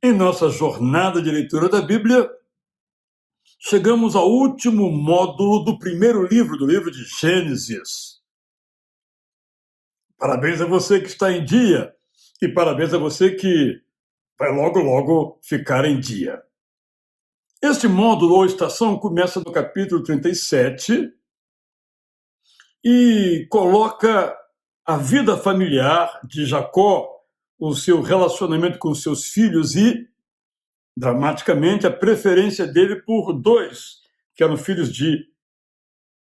Em nossa jornada de leitura da Bíblia, chegamos ao último módulo do primeiro livro, do livro de Gênesis. Parabéns a você que está em dia e parabéns a você que vai logo, logo ficar em dia. Este módulo ou estação começa no capítulo 37 e coloca a vida familiar de Jacó, o seu relacionamento com seus filhos e, dramaticamente, a preferência dele por dois, que eram filhos de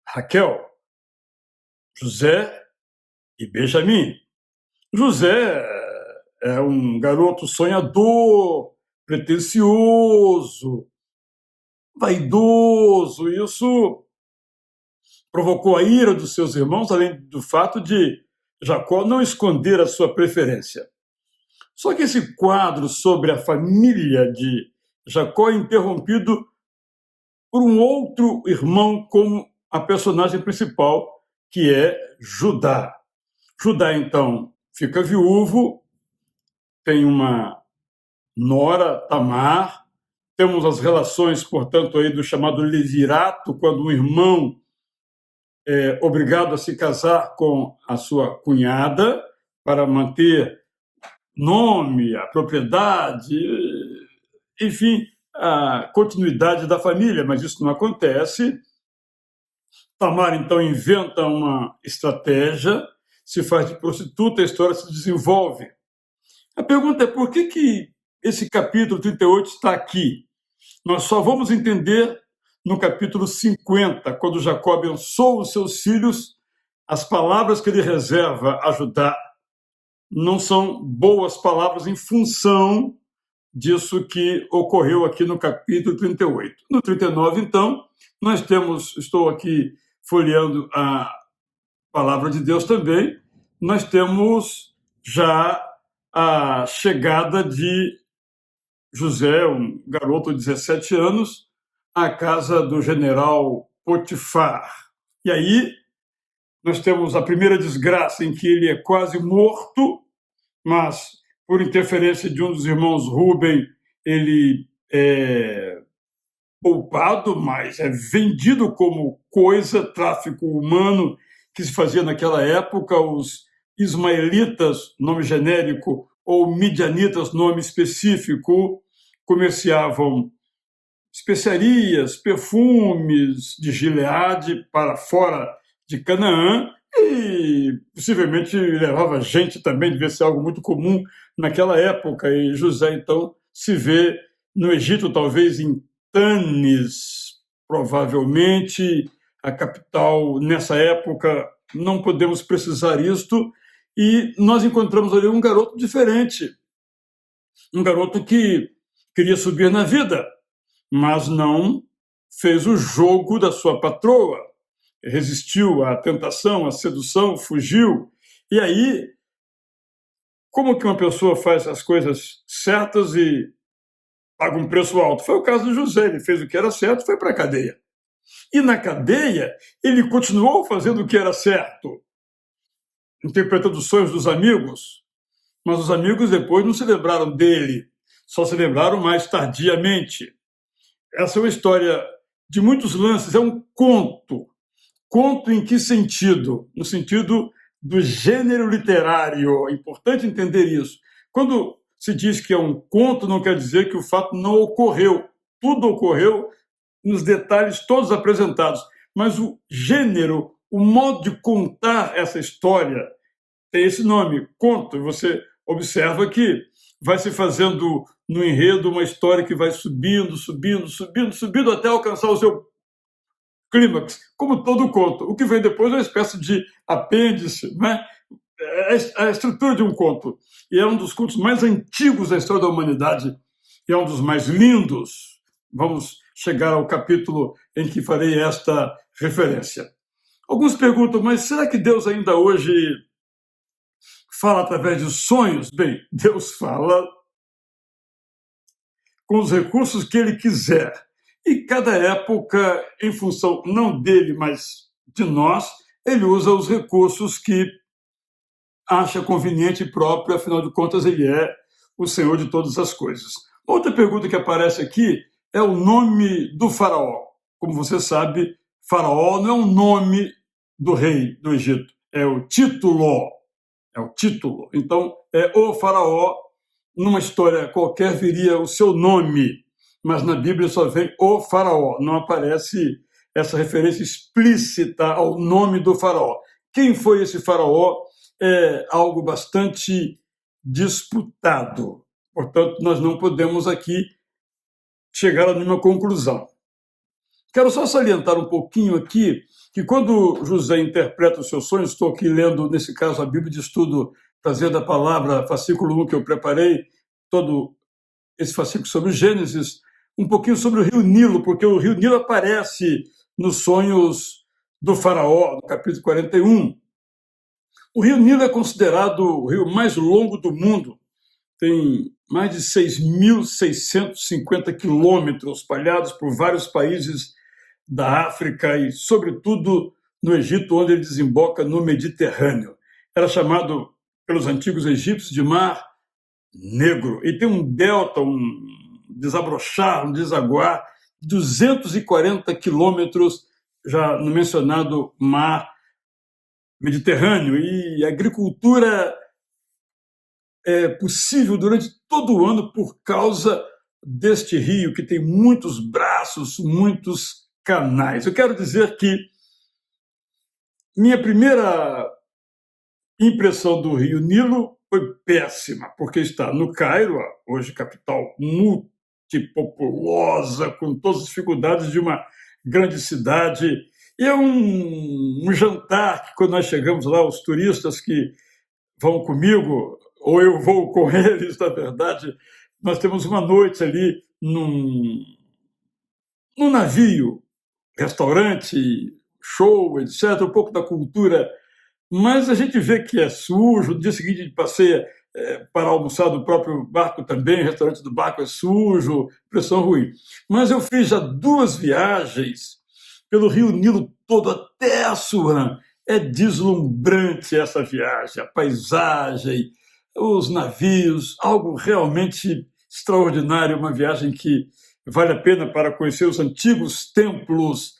Raquel, José e Benjamim. José é um garoto sonhador, pretensioso, vaidoso. Isso provocou a ira dos seus irmãos, além do fato de Jacó não esconder a sua preferência. Só que esse quadro sobre a família de Jacó é interrompido por um outro irmão como a personagem principal, que é Judá. Judá, então, fica viúvo, tem uma nora, Tamar, temos as relações, portanto, aí do chamado levirato, quando um irmão é obrigado a se casar com a sua cunhada para manter nome, a propriedade, enfim, a continuidade da família, mas isso não acontece. Tamar, então, inventa uma estratégia, se faz de prostituta, a história se desenvolve. A pergunta é por que esse capítulo 38 está aqui? Nós só vamos entender no capítulo 50, quando Jacó abençoa os seus filhos, as palavras que ele reserva a Judá não são boas palavras em função disso que ocorreu aqui no capítulo 38. No 39, então, estou aqui folheando a palavra de Deus também, nós temos já a chegada de José, um garoto de 17 anos, à casa do general Potifar. E aí nós temos a primeira desgraça em que ele é quase morto, mas por interferência de um dos irmãos Ruben, ele é poupado, mas é vendido como coisa, tráfico humano que se fazia naquela época. Os ismaelitas, nome genérico, ou midianitas, nome específico, comerciavam especiarias, perfumes de Gileade para fora de Canaã e possivelmente levava gente também, devia ser algo muito comum naquela época. E José, então, se vê no Egito, talvez em Tanis, provavelmente a capital nessa época, não podemos precisar isto, e nós encontramos ali um garoto diferente, um garoto que queria subir na vida, mas não fez o jogo da sua patroa, resistiu à tentação, à sedução, fugiu. E aí, como que uma pessoa faz as coisas certas e paga um preço alto? Foi o caso de José, ele fez o que era certo, foi para a cadeia. E na cadeia, ele continuou fazendo o que era certo, interpretando os sonhos dos amigos, mas os amigos depois não se lembraram dele, só se lembraram mais tardiamente. Essa é uma história de muitos lances, é um conto. Conto em que sentido? No sentido do gênero literário. É importante entender isso. Quando se diz que é um conto, não quer dizer que o fato não ocorreu. Tudo ocorreu nos detalhes todos apresentados. Mas o gênero, o modo de contar essa história tem esse nome, conto. Você observa que vai se fazendo no enredo uma história que vai subindo, subindo, subindo, subindo até alcançar o seu clímax, como todo conto. O que vem depois é uma espécie de apêndice, né? É a estrutura de um conto. E é um dos contos mais antigos da história da humanidade e é um dos mais lindos. Vamos chegar ao capítulo em que farei esta referência. Alguns perguntam, mas será que Deus ainda hoje fala através de sonhos? Bem, Deus fala com os recursos que ele quiser. E cada época, em função não dele, mas de nós, ele usa os recursos que acha conveniente e próprio, afinal de contas, ele é o Senhor de todas as coisas. Outra pergunta que aparece aqui é o nome do faraó. Como você sabe, faraó não é o nome do rei do Egito, é o título. É o título. Então, é o faraó. Numa história qualquer viria o seu nome, mas na Bíblia só vem o faraó. Não aparece essa referência explícita ao nome do faraó. Quem foi esse faraó é algo bastante disputado. Portanto, nós não podemos aqui chegar a nenhuma conclusão. Quero só salientar um pouquinho aqui que quando José interpreta os seus sonhos, estou aqui lendo, nesse caso, a Bíblia de Estudo, trazendo a palavra, fascículo 1 que eu preparei, todo esse fascículo sobre Gênesis, um pouquinho sobre o rio Nilo, porque o rio Nilo aparece nos sonhos do faraó, no capítulo 41. O rio Nilo é considerado o rio mais longo do mundo, tem mais de 6.650 quilômetros espalhados por vários países da África e, sobretudo, no Egito, onde ele desemboca no Mediterrâneo. Era chamado pelos antigos egípcios de Mar Negro. E tem um delta, um desabrochar, um desaguar, de 240 quilômetros, já no mencionado Mar Mediterrâneo. E a agricultura é possível durante todo o ano por causa deste rio, que tem muitos braços, muitos canais. Eu quero dizer que minha primeira impressão do rio Nilo foi péssima, porque está no Cairo, hoje capital multipopulosa, com todas as dificuldades de uma grande cidade. E é um jantar que, quando nós chegamos lá, os turistas que vão comigo, ou eu vou com eles, na verdade, nós temos uma noite ali num navio, restaurante, show, etc., um pouco da cultura, mas a gente vê que é sujo. No dia seguinte a gente passeia para almoçar no próprio barco também, o restaurante do barco é sujo, pressão ruim. Mas eu fiz já 2 viagens pelo rio Nilo todo até Assuã. É deslumbrante essa viagem, a paisagem, os navios, algo realmente extraordinário, uma viagem que vale a pena para conhecer os antigos templos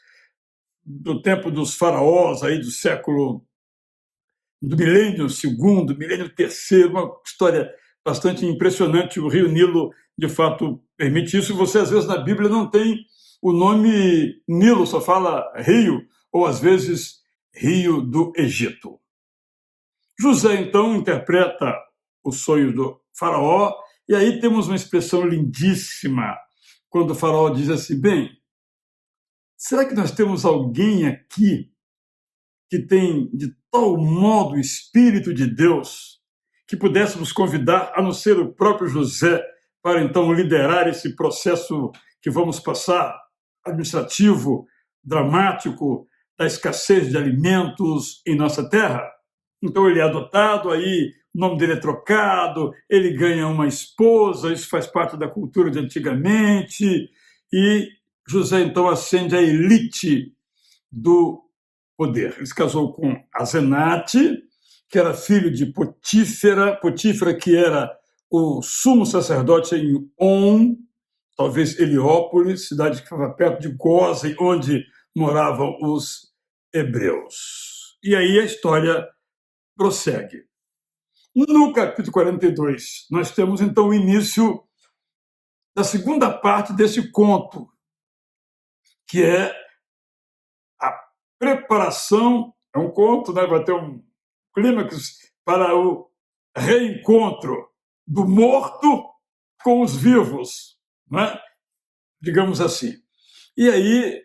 do tempo dos faraós, aí do milênio segundo, milênio terceiro, uma história bastante impressionante. O rio Nilo, de fato, permite isso. Você, às vezes, na Bíblia não tem o nome Nilo, só fala rio, ou às vezes rio do Egito. José, então, interpreta o sonho do faraó, e aí temos uma expressão lindíssima, quando o faraó diz assim: bem, será que nós temos alguém aqui que tem de tal modo o Espírito de Deus que pudéssemos convidar, a não ser o próprio José, para então liderar esse processo que vamos passar, administrativo, dramático, da escassez de alimentos em nossa terra? Então ele é adotado, aí o nome dele é trocado, ele ganha uma esposa, isso faz parte da cultura de antigamente, e José então ascende à elite do poder. Ele se casou com Azenate, que era filho de Potífera, que era o sumo sacerdote em On, talvez Heliópolis, cidade que ficava perto de Gósen, onde moravam os hebreus. E aí a história prossegue. No capítulo 42, nós temos então o início da segunda parte desse conto, que é a preparação. É um conto, né? Vai ter um clímax para o reencontro do morto com os vivos, né? Digamos assim. E aí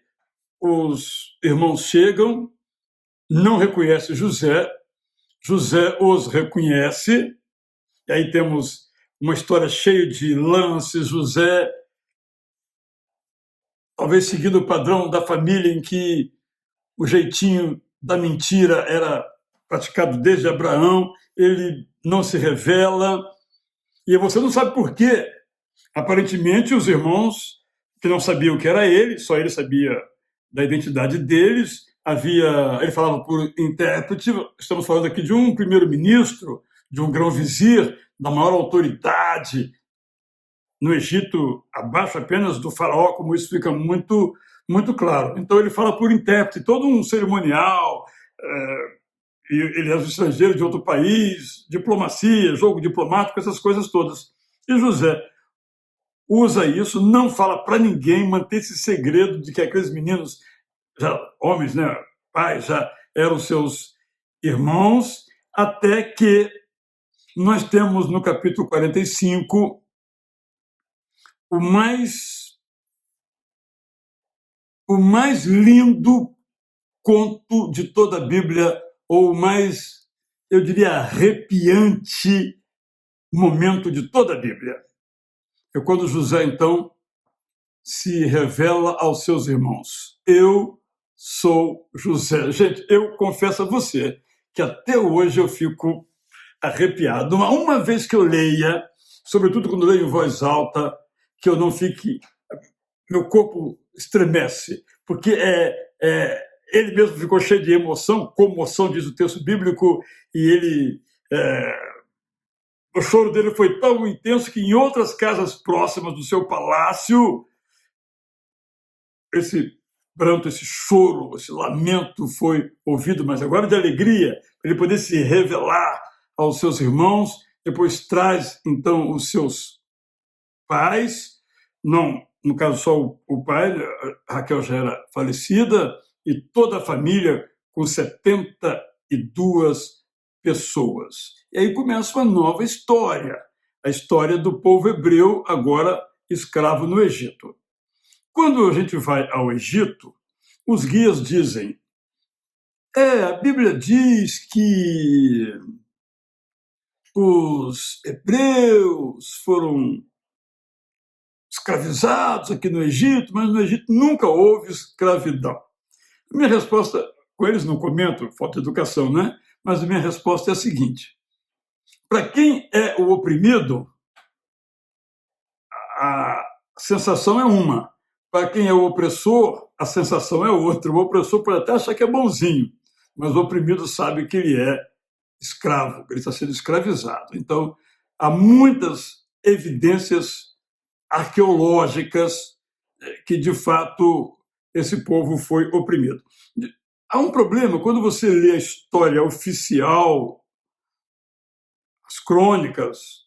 os irmãos chegam, não reconhecem José, José os reconhece, e aí temos uma história cheia de lances. José, talvez seguindo o padrão da família em que o jeitinho da mentira era praticado desde Abraão, ele não se revela, e você não sabe por quê. Aparentemente, os irmãos, que não sabiam que era ele, só ele sabia da identidade deles, ele falava por intérprete. Estamos falando aqui de um primeiro-ministro, de um grão-vizir, da maior autoridade no Egito, abaixo apenas do faraó, como isso fica muito, muito claro. Então ele fala por intérprete, todo um cerimonial, e ele é um estrangeiro de outro país, diplomacia, jogo diplomático, essas coisas todas. E José usa isso, não fala para ninguém, mantém esse segredo de que aqueles meninos, já homens, né, pais, já eram seus irmãos, até que nós temos no capítulo 45 o mais lindo conto de toda a Bíblia, ou o mais, eu diria, arrepiante momento de toda a Bíblia. É quando José, então, se revela aos seus irmãos. Eu sou José. Gente, eu confesso a você que até hoje eu fico arrepiado. Uma vez que eu leia, sobretudo quando leio em voz alta, que eu não fique... Meu corpo estremece, porque ele mesmo ficou cheio de emoção, comoção, diz o texto bíblico, e ele... o choro dele foi tão intenso que em outras casas próximas do seu palácio, esse pranto, esse choro, esse lamento foi ouvido, mas agora de alegria, para ele poder se revelar aos seus irmãos, depois traz, então, os seus pais, não, no caso só o pai, Raquel já era falecida, e toda a família com 72 pessoas. E aí começa uma nova história, a história do povo hebreu, agora escravo no Egito. Quando a gente vai ao Egito, os guias dizem: a Bíblia diz que os hebreus foram escravizados aqui no Egito, mas no Egito nunca houve escravidão. Minha resposta, com eles não comento, falta de educação, né? Mas a minha resposta é a seguinte: para quem é o oprimido, a sensação é uma. Para quem é o opressor, a sensação é outra. O opressor pode até achar que é bonzinho, mas o oprimido sabe que ele é escravo, que ele está sendo escravizado. Então, há muitas evidências arqueológicas que, de fato, esse povo foi oprimido. Há um problema quando você lê a história oficial, as crônicas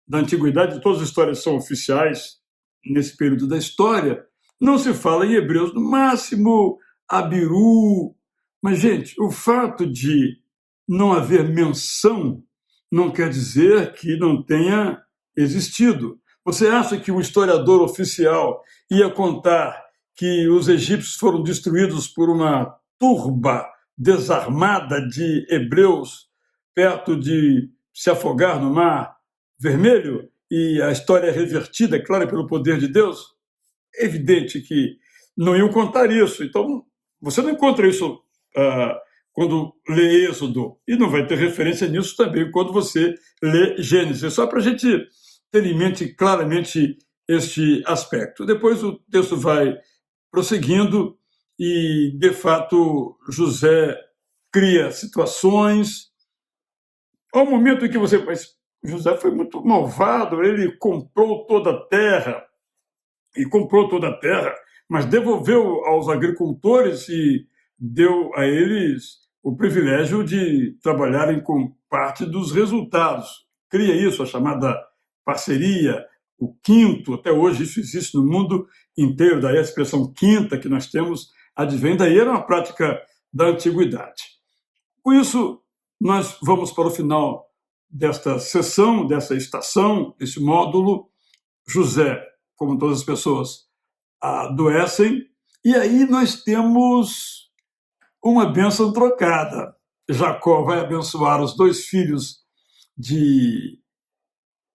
da antiguidade, todas as histórias são oficiais nesse período da história, não se fala em Hebreus, no máximo Abiru. Mas, gente, o fato de não haver menção não quer dizer que não tenha existido. Você acha que o historiador oficial ia contar que os egípcios foram destruídos por uma turba desarmada de hebreus perto de se afogar no Mar Vermelho e a história é revertida, é claro, pelo poder de Deus? É evidente que não iam contar isso. Então, você não encontra isso quando lê Êxodo, e não vai ter referência nisso também quando você lê Gênesis. Só para a gente ter em mente claramente este aspecto. Depois o texto vai prosseguindo e, de fato, José cria situações. Há um momento em que você... Mas José foi muito malvado, ele comprou toda a terra, mas devolveu aos agricultores e deu a eles o privilégio de trabalharem com parte dos resultados. Cria isso, a chamada parceria, o quinto, até hoje isso existe no mundo inteiro, daí a expressão quinta que nós temos advém daí, era uma prática da antiguidade. Com isso, nós vamos para o final desta sessão, dessa estação, desse módulo. José, como todas as pessoas, adoecem, e aí nós temos uma bênção trocada. Jacó vai abençoar os dois filhos de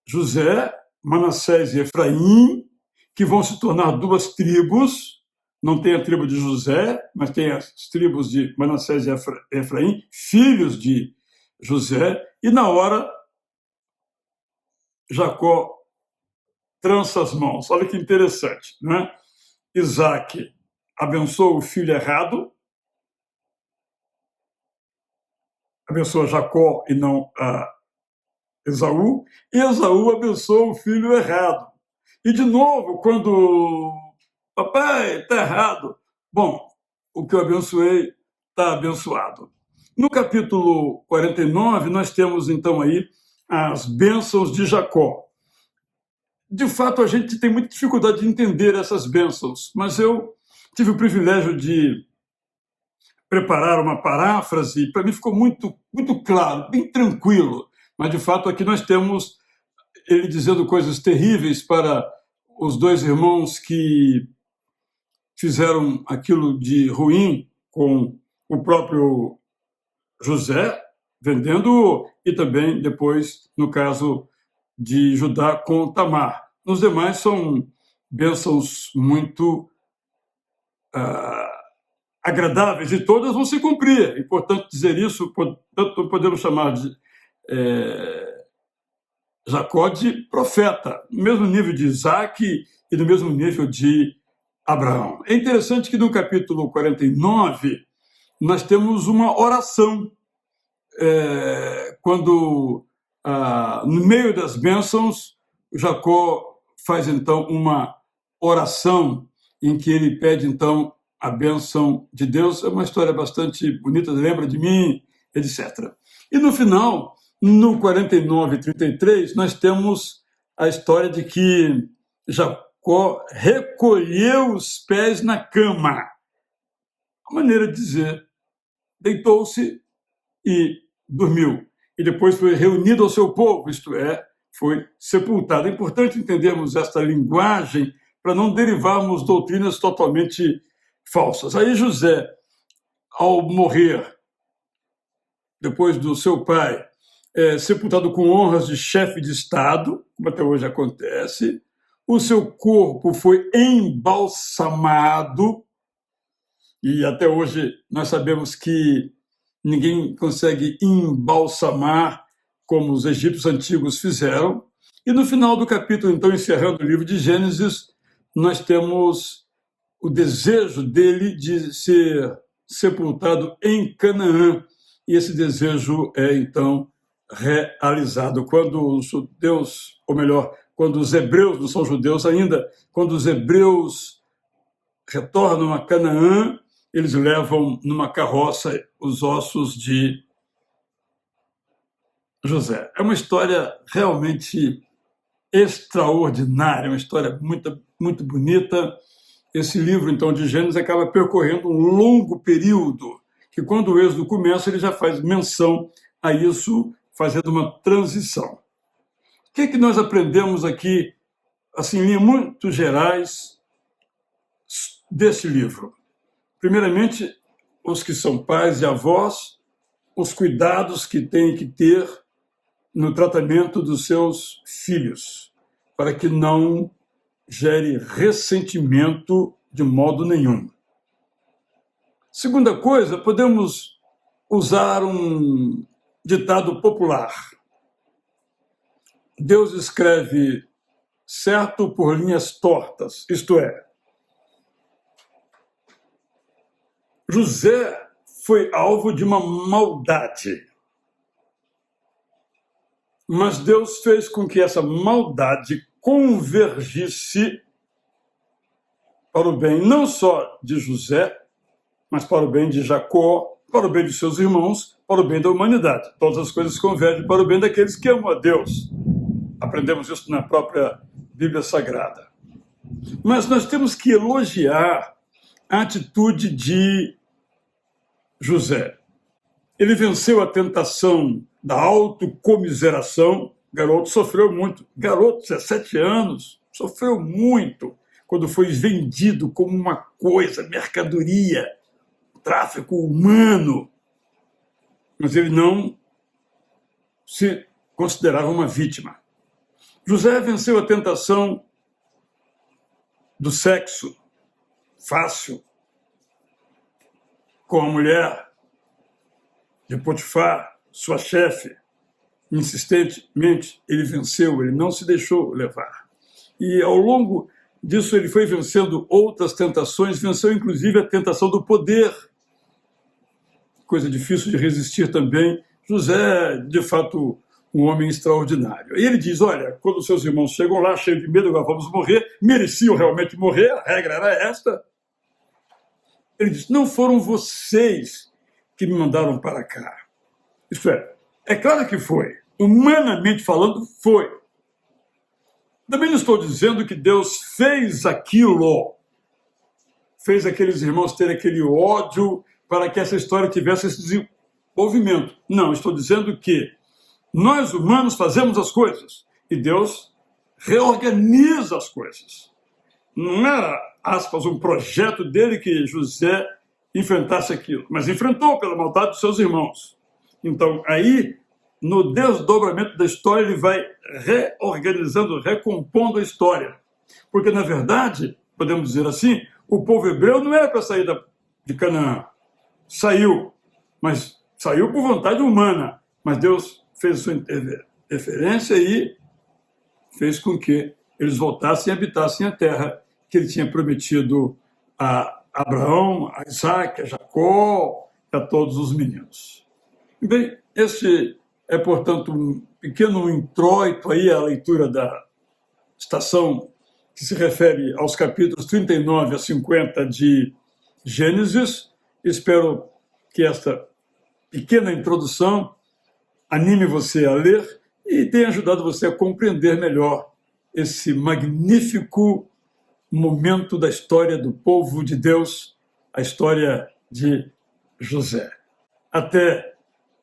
José, Manassés e Efraim, que vão se tornar duas tribos. Não tem a tribo de José, mas tem as tribos de Manassés e Efraim, filhos de José, e na hora Jacó trança as mãos. Olha que interessante, né? Isaac abençoa o filho errado, abençoa Jacó e não Esaú, e Esaú abençoa o filho errado. E, de novo, quando papai, está errado. Bom, o que eu abençoei está abençoado. No capítulo 49, nós temos então aí as bênçãos de Jacó. De fato, a gente tem muita dificuldade de entender essas bênçãos, mas eu tive o privilégio de preparar uma paráfrase, e para mim ficou muito, muito claro, bem tranquilo. Mas, de fato, aqui nós temos ele dizendo coisas terríveis para os dois irmãos que fizeram aquilo de ruim com o próprio José, vendendo, e também depois, no caso de Judá com Tamar. Nos demais são bênçãos muito agradáveis e todas vão se cumprir. É importante dizer isso, portanto, podemos chamar de Jacó de profeta, no mesmo nível de Isaac e no mesmo nível de Abraão. É interessante que no capítulo 49 nós temos uma oração, quando no meio das bênçãos Jacó faz então uma oração em que ele pede então a bênção de Deus. É uma história bastante bonita, lembra de mim, etc. E no final, no 49:33, nós temos a história de que Jacó recolheu os pés na cama. A maneira de dizer, deitou-se e dormiu. E depois foi reunido ao seu povo, isto é, foi sepultado. É importante entendermos esta linguagem para não derivarmos doutrinas totalmente falsas. Aí José, ao morrer, depois do seu pai, sepultado com honras de chefe de Estado, como até hoje acontece, o seu corpo foi embalsamado, e até hoje nós sabemos que ninguém consegue embalsamar como os egípcios antigos fizeram. E no final do capítulo, então, encerrando o livro de Gênesis, nós temos o desejo dele de ser sepultado em Canaã. E esse desejo é, então, realizado. Quando os judeus, ou melhor, quando os hebreus, não são judeus ainda, quando os hebreus retornam a Canaã, eles levam numa carroça os ossos de José. É uma história realmente extraordinária, uma história muito, muito bonita. Esse livro, então, de Gênesis acaba percorrendo um longo período, que quando o Êxodo começa, ele já faz menção a isso, fazendo uma transição. O que é que nós aprendemos aqui, assim, em linhas muito gerais, desse livro? Primeiramente, os que são pais e avós, os cuidados que têm que ter no tratamento dos seus filhos, para que não gere ressentimento de modo nenhum. Segunda coisa, podemos usar um ditado popular. Deus escreve certo por linhas tortas, isto é, José foi alvo de uma maldade, mas Deus fez com que essa maldade convergisse para o bem não só de José, mas para o bem de Jacó, para o bem de seus irmãos, para o bem da humanidade. Todas as coisas convergem para o bem daqueles que amam a Deus. Aprendemos isso na própria Bíblia Sagrada. Mas nós temos que elogiar a atitude de José. Ele venceu a tentação da autocomiseração. O garoto sofreu muito. Garoto, 17 anos, sofreu muito quando foi vendido como uma coisa, mercadoria, tráfico humano. Mas ele não se considerava uma vítima. José venceu a tentação do sexo fácil com a mulher de Potifar, sua chefe. Insistentemente, ele venceu, ele não se deixou levar. E ao longo disso ele foi vencendo outras tentações, venceu inclusive a tentação do poder, coisa difícil de resistir também. José, de fato, um homem extraordinário. E ele diz, olha, quando seus irmãos chegam lá, cheios de medo, agora vamos morrer, mereciam realmente morrer, a regra era esta. Ele diz, não foram vocês que me mandaram para cá. Isto é claro que foi. Humanamente falando, foi. Também não estou dizendo que Deus fez aquilo, fez aqueles irmãos terem aquele ódio para que essa história tivesse esse desenvolvimento. Não, estou dizendo que nós humanos fazemos as coisas e Deus reorganiza as coisas. Não era, aspas, um projeto dele que José enfrentasse aquilo, mas enfrentou pela maldade dos seus irmãos. Então, aí, no desdobramento da história, ele vai reorganizando, recompondo a história. Porque, na verdade, podemos dizer assim, o povo hebreu não era para sair de Canaã. Saiu, mas saiu por vontade humana. Mas Deus fez sua interferência e fez com que eles voltassem e habitassem a terra que ele tinha prometido a Abraão, a Isaac, a Jacó, a todos os meninos. Bem, esse é, portanto, um pequeno introito aí à leitura da estação que se refere aos capítulos 39 a 50 de Gênesis. Espero que esta pequena introdução anime você a ler e tenha ajudado você a compreender melhor esse magnífico momento da história do povo de Deus, a história de José. Até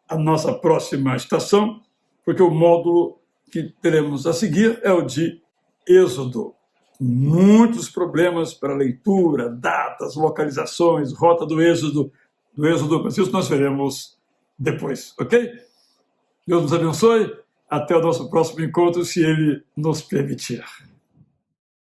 a nossa próxima estação, porque o módulo que teremos a seguir é o de Êxodo. Muitos problemas para leitura, datas, localizações, rota do Êxodo, mas isso nós veremos depois, ok? Deus nos abençoe. Até o nosso próximo encontro, se Ele nos permitir.